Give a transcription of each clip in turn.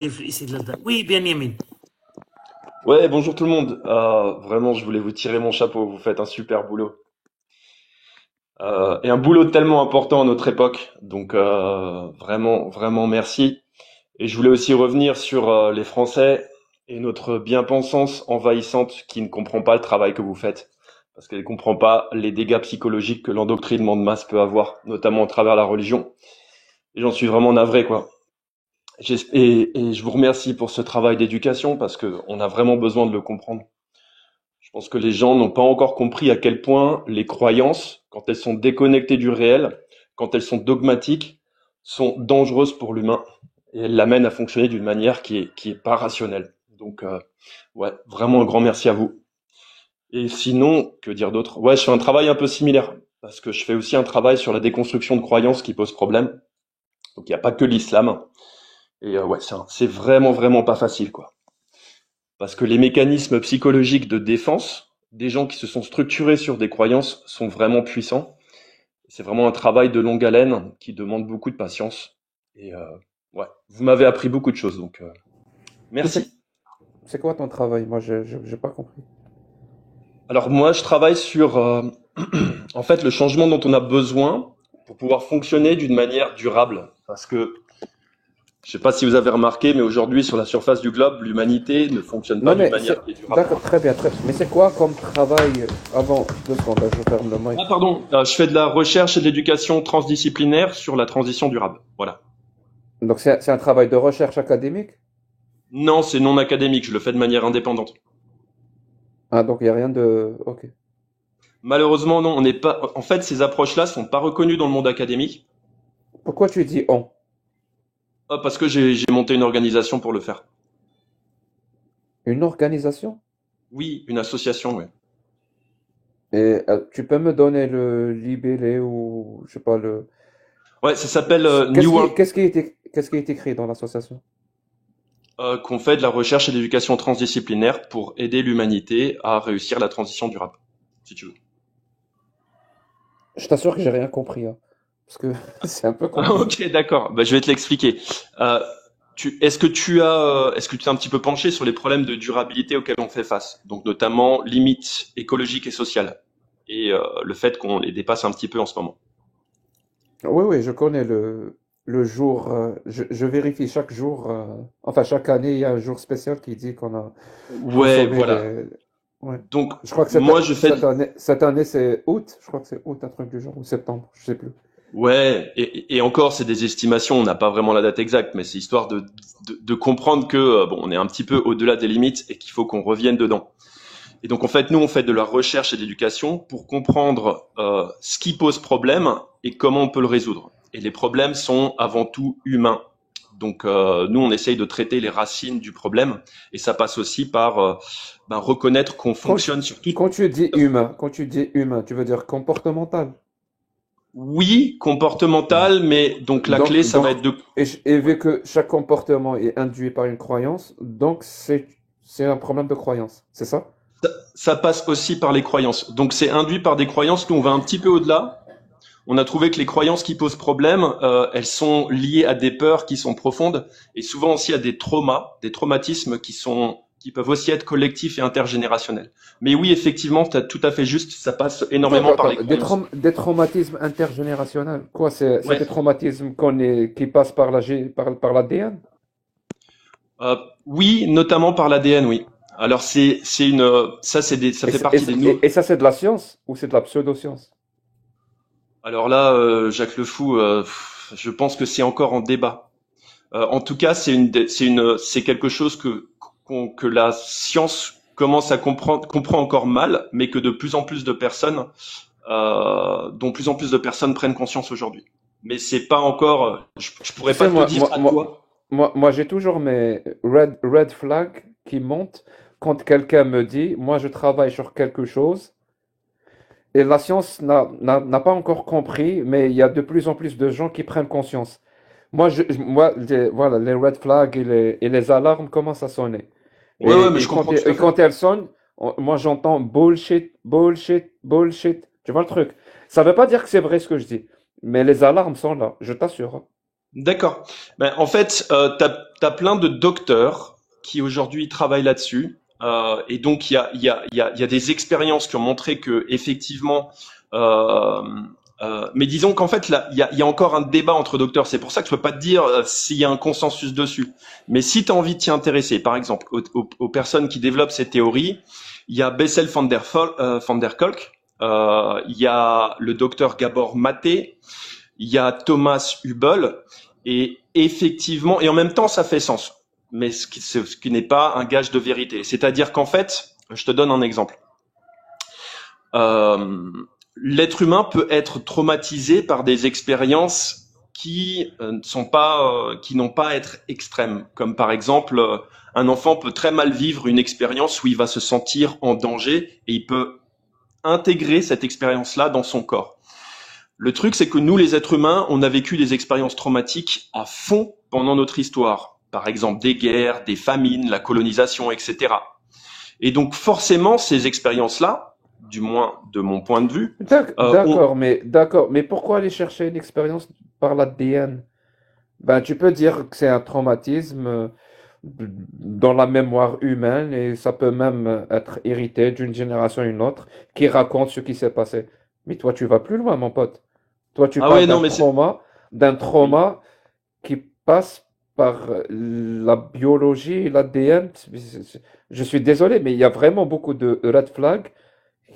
Oui, bien Yamine. Ouais, bonjour tout le monde. Vraiment, je voulais vous tirer mon chapeau. Vous faites un super boulot. Et un boulot tellement important à notre époque. Donc, vraiment, vraiment merci. Et je voulais aussi revenir sur les Français et notre bien-pensance envahissante qui ne comprend pas le travail que vous faites. Parce qu'elle ne comprend pas les dégâts psychologiques que l'endoctrinement de masse peut avoir, notamment à travers la religion. Et j'en suis vraiment navré, quoi. Et je vous remercie pour ce travail d'éducation parce que on a vraiment besoin de le comprendre. Je pense que les gens n'ont pas encore compris à quel point les croyances, quand elles sont déconnectées du réel, quand elles sont dogmatiques, sont dangereuses pour l'humain et elles l'amènent à fonctionner d'une manière qui est pas rationnelle. Donc, ouais, vraiment un grand merci à vous. Et sinon, que dire d'autre? Ouais, je fais un travail un peu similaire parce que je fais aussi un travail sur la déconstruction de croyances qui pose problème. Donc, il n'y a pas que l'islam. Et ouais, c'est vraiment, vraiment pas facile, quoi. Parce que les mécanismes psychologiques de défense des gens qui se sont structurés sur des croyances sont vraiment puissants. C'est vraiment un travail de longue haleine qui demande beaucoup de patience. Et ouais, vous m'avez appris beaucoup de choses, donc Et c'est merci. c'est quoi ton travail? Moi, j'ai pas compris. Alors moi, je travaille sur en fait le changement dont on a besoin pour pouvoir fonctionner d'une manière durable. Parce que je sais pas si vous avez remarqué, mais aujourd'hui sur la surface du globe, l'humanité ne fonctionne pas Non, d'une mais manière c'est... qui est durable. D'accord, très bien, très bien. Mais c'est quoi comme travail avant... 2 secondes, là, je ferme le mic. Ah pardon, je fais de la recherche et de l'éducation transdisciplinaire sur la transition durable. Voilà. Donc, c'est un travail de recherche académique? Non, c'est non académique, je le fais de manière indépendante. Ah, donc il n'y a rien de... Ok. Malheureusement, non, on n'est pas. En fait, ces approches-là sont pas reconnues dans le monde académique. Pourquoi tu dis on? Parce que j'ai monté une organisation pour le faire. Une organisation? Oui, une association, oui. Et tu peux me donner le libellé ou, je sais pas, le... Ouais, ça s'appelle Qu'est-ce New qui, World, qu'est-ce qui est écrit dans l'association? qu'on fait de la recherche et de l'éducation transdisciplinaire pour aider l'humanité à réussir la transition durable, si tu veux. Je t'assure que j'ai rien compris, hein. Parce que c'est un peu compliqué. Ok, d'accord. Bah, je vais te l'expliquer. Euh, est-ce que tu t'es un petit peu penché sur les problèmes de durabilité auxquels on fait face, donc notamment limites écologiques et sociales, et le fait qu'on les dépasse un petit peu en ce moment. Oui, oui, je connais le jour. Je vérifie chaque jour. Enfin, chaque année, il y a un jour spécial qui dit qu'on a Ouais, consommé voilà. les. Ouais. Donc Je crois que moi je fais, cette année c'est août. Je crois que c'est août, un truc du genre, ou septembre. Je sais plus. ouais, et encore c'est des estimations, on n'a pas vraiment la date exacte, mais c'est histoire de comprendre que bon, on est un petit peu au-delà des limites et qu'il faut qu'on revienne dedans. Et donc en fait, nous, on fait de la recherche et de l'éducation pour comprendre ce qui pose problème et comment on peut le résoudre. Et les problèmes sont avant tout humains. Donc nous, on essaye de traiter les racines du problème et ça passe aussi par reconnaître qu'on Quand tu, fonctionne sur tout. quand tu dis humain, tu veux dire comportemental. Oui, comportemental, mais donc la clé, ça va Donc, être de. et Ouais. vu que chaque comportement est induit par une croyance, donc c'est un problème de croyance. C'est ça? Ça passe aussi par les croyances. Donc c'est induit par des croyances. Nous, on va un petit peu au-delà. On a trouvé que les croyances qui posent problème, elles sont liées à des peurs qui sont profondes et souvent aussi à des traumas, des traumatismes qui peuvent aussi être collectifs et intergénérationnels. Mais oui, effectivement, tu as tout à fait juste, ça passe Attends, énormément attends, par les attends. croyances. Des traumatismes intergénérationnels. Quoi, c'est Ouais. des traumatismes qui passent par par l'ADN? Euh, oui, notamment par l'ADN, oui. Alors c'est une ça c'est des ça fait partie des nouveaux. Et ça, c'est de la science ou c'est de la pseudo-science? Alors là, Jacques Le Fou, je pense que c'est encore en débat. En tout cas, c'est quelque chose que la science commence à comprend encore mal, mais que de plus en plus de personnes, dont plus en plus de personnes prennent conscience aujourd'hui. Mais c'est pas encore, je Tu pourrais sais, pas te le dire à toi. moi j'ai toujours mes red flags qui montent quand quelqu'un me dit, moi, je travaille sur quelque chose. Et la science n'a pas encore compris, mais il y a de plus en plus de gens qui prennent conscience. Moi voilà, les red flags et les alarmes commencent à sonner. Ouais, ouais, mais je comprends tout à Et fait. quand elles sonnent, moi j'entends bullshit, bullshit, bullshit. Tu vois le truc? Ça veut pas dire que c'est vrai ce que je dis, mais les alarmes sont là, je t'assure, hein. D'accord. Ben, en fait, t'as plein de docteurs qui aujourd'hui travaillent là-dessus. Et donc, il y a des expériences qui ont montré que effectivement, euh, mais disons qu'en fait, là, il y a encore un débat entre docteurs. C'est pour ça que je peux pas te dire s'il y a un consensus dessus. Mais si tu as envie de t'y intéresser, par exemple, aux personnes qui développent ces théories, il y a Bessel van der Kolk, il y a le docteur Gabor Maté, il y a Thomas Hubel, et effectivement, et en même temps, ça fait sens, mais ce qui n'est pas un gage de vérité. C'est-à-dire qu'en fait, je te donne un exemple. Euh, L'être humain peut être traumatisé par des expériences qui ne sont pas, qui n'ont pas à être extrêmes, comme par exemple, un enfant peut très mal vivre une expérience où il va se sentir en danger et il peut intégrer cette expérience-là dans son corps. Le truc, c'est que nous, les êtres humains, on a vécu des expériences traumatiques à fond pendant notre histoire. Par exemple, des guerres, des famines, la colonisation, etc. Et donc, forcément, ces expériences-là, du moins de mon point de vue, ont... D'accord, mais pourquoi aller chercher une expérience par l'ADN? Ben, tu peux dire que c'est un traumatisme dans la mémoire humaine et ça peut même être hérité d'une génération à une autre qui raconte ce qui s'est passé. Mais toi, tu vas plus loin, mon pote. Toi, tu Ah parles ouais, non, mais c'est... d'un Oui. trauma qui passe par la biologie et l'ADN. Je suis désolé, mais il y a vraiment beaucoup de red flags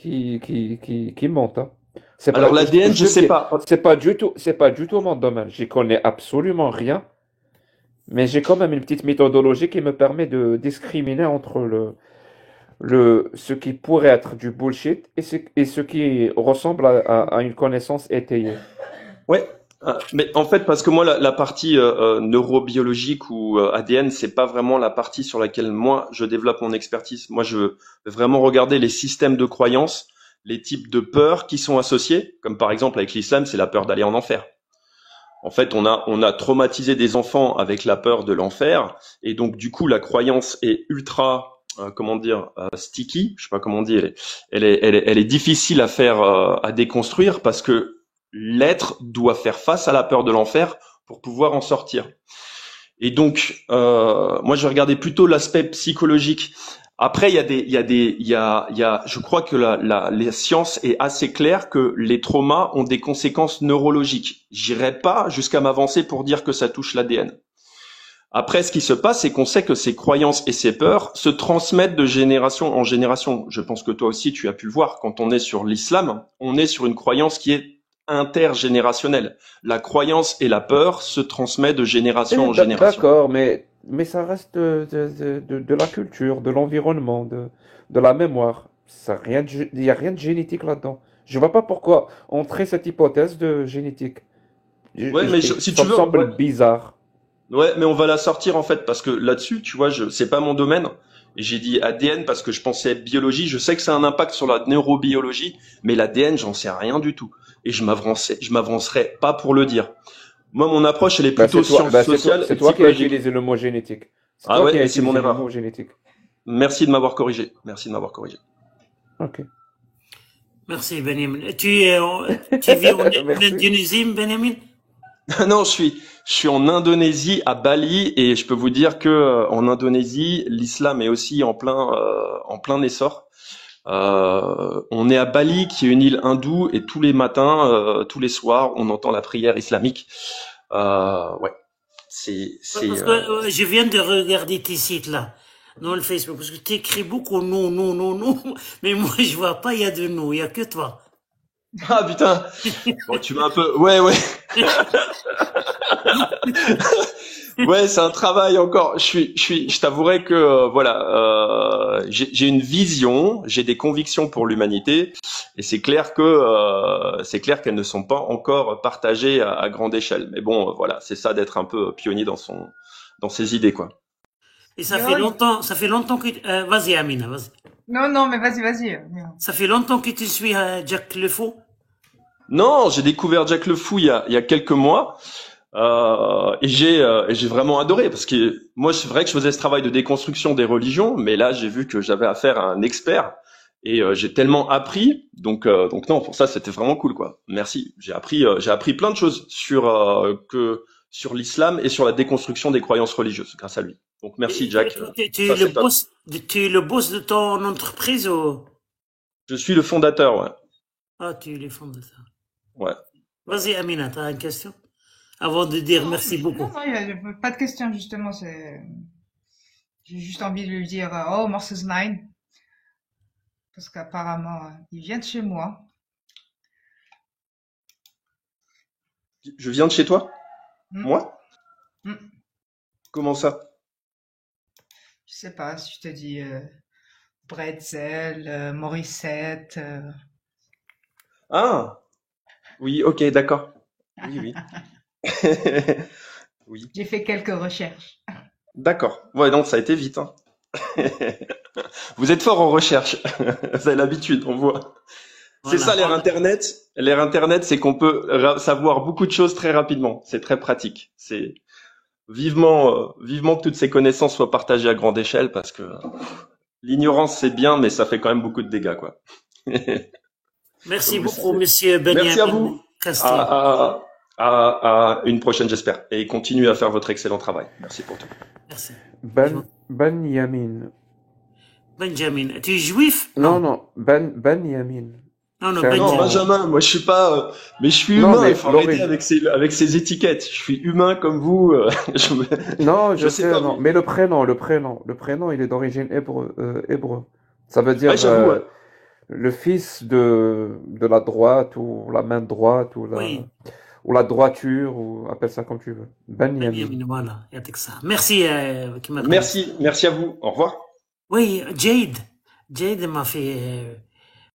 qui montent, hein. C'est pas, Alors, l'ADN, je sais pas. c'est pas du tout mon domaine. J'y connais absolument rien, mais j'ai quand même une petite méthodologie qui me permet de discriminer entre ce qui pourrait être du bullshit et ce qui ressemble à une connaissance étayée. Ouais. Mais en fait, parce que moi, la partie neurobiologique ou ADN, c'est pas vraiment la partie sur laquelle moi je développe mon expertise. Moi, je veux vraiment regarder les systèmes de croyances, les types de peurs qui sont associés, comme par exemple avec l'islam, c'est la peur d'aller en enfer. En fait, on a traumatisé des enfants avec la peur de l'enfer, et donc du coup, la croyance est ultra, comment dire, sticky. Je sais pas comment on dit. Elle est difficile à faire, à déconstruire parce que l'être doit faire face à la peur de l'enfer pour pouvoir en sortir. Et donc, moi, je vais regarder plutôt l'aspect psychologique. Après, je crois que la science est assez claire que les traumas ont des conséquences neurologiques. J'irai pas jusqu'à m'avancer pour dire que ça touche l'ADN. Après, ce qui se passe, c'est qu'on sait que ces croyances et ces peurs se transmettent de génération en génération. Je pense que toi aussi, tu as pu le voir. Quand on est sur l'islam, on est sur une croyance qui est intergénérationnelle. La croyance et la peur se transmettent de génération en génération. D'accord, mais ça reste de la culture, de l'environnement, de la mémoire. Il n'y a rien de génétique là-dedans. Je vois pas pourquoi entrer cette hypothèse de génétique. Ouais, mais si Ça tu me veux, ouais, semble bizarre. ouais, mais on va la sortir en fait parce que là-dessus, tu vois, c'est pas mon domaine. Et j'ai dit ADN parce que je pensais biologie. Je sais que ça a un impact sur la neurobiologie, mais l'ADN, j'en sais rien du tout. Et je m'avancerai pas pour le dire. Moi, mon approche, elle est plutôt sciences sociales C'est et toi qui as psychologique. utilisé le mot génétique. C'est Ah toi qui ouais, as et c'est mon utilisé le mot erreur. génétique. Merci de m'avoir corrigé. Merci de m'avoir corrigé. Ok. Merci, Benjamin. Tu vis en Merci. Indonésie, Benjamin? Non, je suis en Indonésie, à Bali, et je peux vous dire que en Indonésie, l'islam est aussi en plein essor. On est à Bali, qui est une île hindoue, et tous les matins, tous les soirs, on entend la prière islamique. Ouais, Parce que je viens de regarder tes sites là, dans le Facebook, parce que tu écris beaucoup non, non, non, non, mais moi je vois pas, il y a de nous, il y a que toi. Ah putain, bon, tu m'as un peu, ouais, ouais. Ouais, c'est un travail encore. Je t'avouerai que voilà, j'ai une vision, j'ai des convictions pour l'humanité, et c'est clair qu'elles ne sont pas encore partagées à grande échelle. Mais bon, voilà, c'est ça d'être un peu pionnier dans ses idées, quoi. Et Yo, ça fait longtemps que, vas-y Amina, vas-y. non, non, mais vas-y. Ça fait longtemps que tu suis Jack Le Faux. Non, j'ai découvert Jack le Fou il y a quelques mois. Et j'ai vraiment adoré parce que moi c'est vrai que je faisais ce travail de déconstruction des religions, mais là j'ai vu que j'avais affaire à un expert et j'ai tellement appris, donc non, pour ça c'était vraiment cool, quoi. Merci, j'ai appris plein de choses sur l'islam et sur la déconstruction des croyances religieuses grâce à lui. Donc merci Jack. Tu Ça, es le c'est top. boss, tu es le boss de ton entreprise ou? Je suis le fondateur, ouais. Ah, tu es le fondateur. Ouais. Vas-y, Amina, tu as une question? Avant de dire merci beaucoup. Non, il n'y a pas de question, justement. J'ai juste envie de lui dire, oh, Moses 9. Parce qu'apparemment, il vient de chez moi. Je viens de chez toi? Hmm. Moi? Hmm. Comment ça? Je sais pas si je te dis Bretzel, Morissette. Ah, oui, ok, d'accord. Oui, oui. Oui, J'ai fait quelques recherches. d'accord. Ouais, donc ça a été vite, hein. Vous êtes fort en recherche. Vous avez l'habitude, on voit. C'est Voilà. ça l'ère Internet. L'ère Internet, c'est qu'on peut savoir beaucoup de choses très rapidement. C'est très pratique. C'est vivement que toutes ces connaissances soient partagées à grande échelle parce que l'ignorance c'est bien, mais ça fait quand même beaucoup de dégâts, quoi. Merci Comme vous beaucoup, savez. monsieur Merci à Benyamin vous. Castillo. À une prochaine, j'espère. Et continuez à faire votre excellent travail. Merci pour tout. Merci. Benyamin. Benjamin, tu es juif? Non, Benyamin. Non, C'est un Non, nom. Benjamin, moi je suis pas, mais je suis Non, humain. mais Il faut arrêter l'origine. avec ces étiquettes. Je suis humain comme vous. Non, Je je sais sais, pas. non. Mais le prénom, il est d'origine hébreu. Ça veut dire Ouais, j'avoue. Ouais. le fils de la droite ou la main droite Oui, ou la droiture ou appelle ça comme tu veux. Benyamin. Benjamin, voilà, il y a que ça. Merci, qui m'a Merci à vous. Au revoir. Oui, Jade m'a fait